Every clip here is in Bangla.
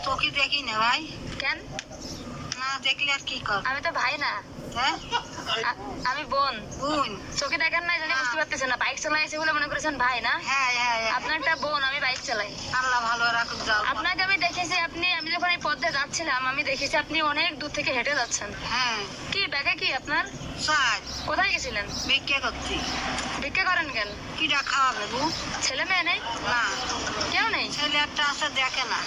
তোকে দেখি না ভাই। কেন? না দেখলে আর কি কর? আমি তো ভাই না, হ্যাঁ আমি বোন। বোন? চোখে দেখেন না, জানি বুঝতে পারতেছেন না। বাইক চালাইছে বলে মনে করেছেন ভাই না? হ্যাঁ হ্যাঁ হ্যাঁ। আপনার একটা বোন, আমি বাইক চালাই। আল্লাহ ভালো রাখুক। যাও। আপনাকে আমি দেখেছি, আমি যখন এই পথে যাচ্ছিলাম আমি দেখেছি আপনি অনেক দূর থেকে হেঁটে যাচ্ছেন। হ্যাঁ। কি ব্যাগে কি আপনার? চাই। কোথায় গেছিলেন? ভিক্ষা করছি। ভিক্ষা করেন কেন? কিটা খাওয়াবে বউ? ছেলে মেয়ে নেই? না। কেউ নেই? ছেলে একটা আছে, দেখে না।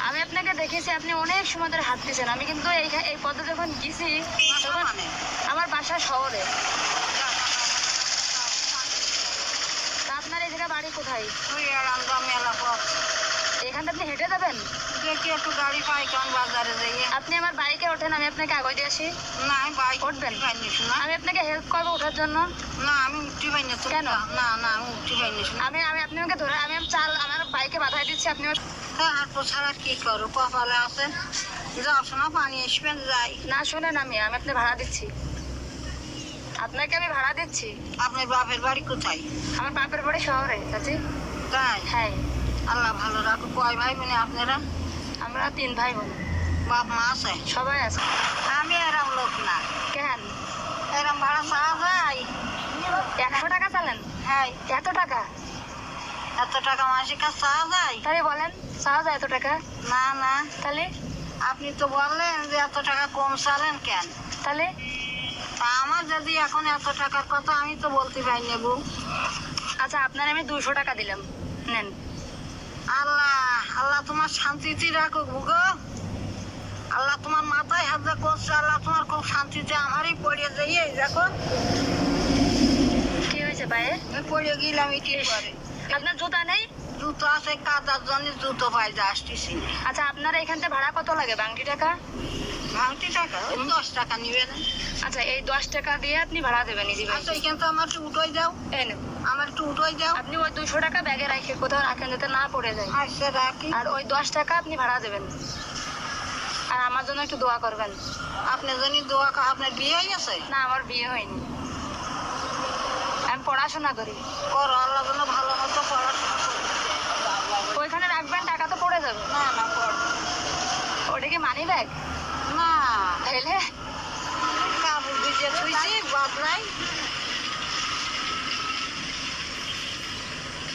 আমি আপনাকে দেখেছি আপনি অনেক সময় ধরে হাঁটতেছেন। আমি কিন্তু এই পথে যখন গেছি তখন মানে আমার বাসা শহরে। তা আপনার এই জায়গা বাড়ি কোথায়? তুই আর আমরা মেলা পথ এখানটা আপনি হেঁটে যাবেন? দেখি একটু গাড়ি পাই কেমন বাজারে যাইয়ে। আপনি আমার বাইকে ওঠেন, আমি আপনাকে আগে দিয়ে আসি। না আমি বাইক উঠবেন? পাইনি শোনা। আমি আপনাকে হেল্প করবো ওঠার জন্য। না আমি উঠতে পাইনি। কেন? না না আমি উঠতে পাইনি শোনা। আপনি আমাকে ধরে, আমি চাল আমার বাইকে বাধাই দিচ্ছি, আপনি আর তো ছাড়া কি করো, কপালে আছে। যাও শোনা, পানি আসবেন যাই। না শোনেন। আমি আপনি ভাড়া দিচ্ছি, আপনাকে আমি ভাড়া দিচ্ছি। আপনার বাপের বাড়ি কোথায়? আমার বাপের বাড়ি শহরে চাচি। তাই? হ্যাঁ। আল্লাহ ভালো রাখো। কয় ভাই বোনে আপনারা? আমরা 3 ভাই বোন। বাপ মা আছে? সবাই আছে। আমি এরম লোক না। কেন? এরম ভাড়া চাওয়া যায়? 100 টাকা চালেন? হ্যাঁ। এত টাকা? এত টাকা মাসিক কাজ চাওয়া যায়? তাহলে বলেন, চাওয়া যায় এত টাকা? না না। তাহলে আপনি তো বললেন যে এত টাকা কম চালেন কেন? তাহলে তা আমার যদি এখন এত টাকার কথা আমি তো বলতে পারি নেবো। আচ্ছা, আপনার আমি 200 টাকা দিলাম, নেন। আল্লাহ আল্লাহ তোমার শান্তিতে রাখুক গো। আল্লাহ তোমার মাথায় হাত করছে। আল্লাহ তোমার খুব শান্তিতে আমারই পড়ে যাই। দেখো কি হয়েছে পায়ে? আমি পড়ে গেলাম ইটির পরে। আপনার জুতা নেই? জুতো আছে, কাদার জন্য জুতো পাই যা আসতেছি না। আচ্ছা, আপনার এখান থেকে ভাড়া কত লাগে বাংটি টাকা? ভাঙতি টাকা ওই 10 টাকা নিবে না? আচ্ছা, এই 10 টাকা দিয়ে আপনি ভাড়া দেবেন ইজি আচ্ছা ভাই। এখান তো আমার একটু উঠোই দাও। এই নেন। আমার একটু উঠোই দাও। আপনি ওই 200 টাকা ব্যাগে রাখে কোথাও রাখেন যাতে না পড়ে যায়। আচ্ছা রাখি। আর ওই 10 টাকা আপনি ভাড়া দেবেন। আর আমার জন্য একটু দোয়া করবেন। আপনার জন্য দোয়া। আপনার বিয়ে হয়ে গেছে? না, আমার বিয়ে হয়নি, আমি পড়াশোনা করি। করো, আল্লাহ যেন ভালো মতো পড়াশোনা করতে। ওইখানে রাখবেন, টাকা তো পড়ে যাবে। না না পড়। ওটা কি মানি ব্যাগ? না তাইলে কাপড় ভিজে থুইছি বদলাই।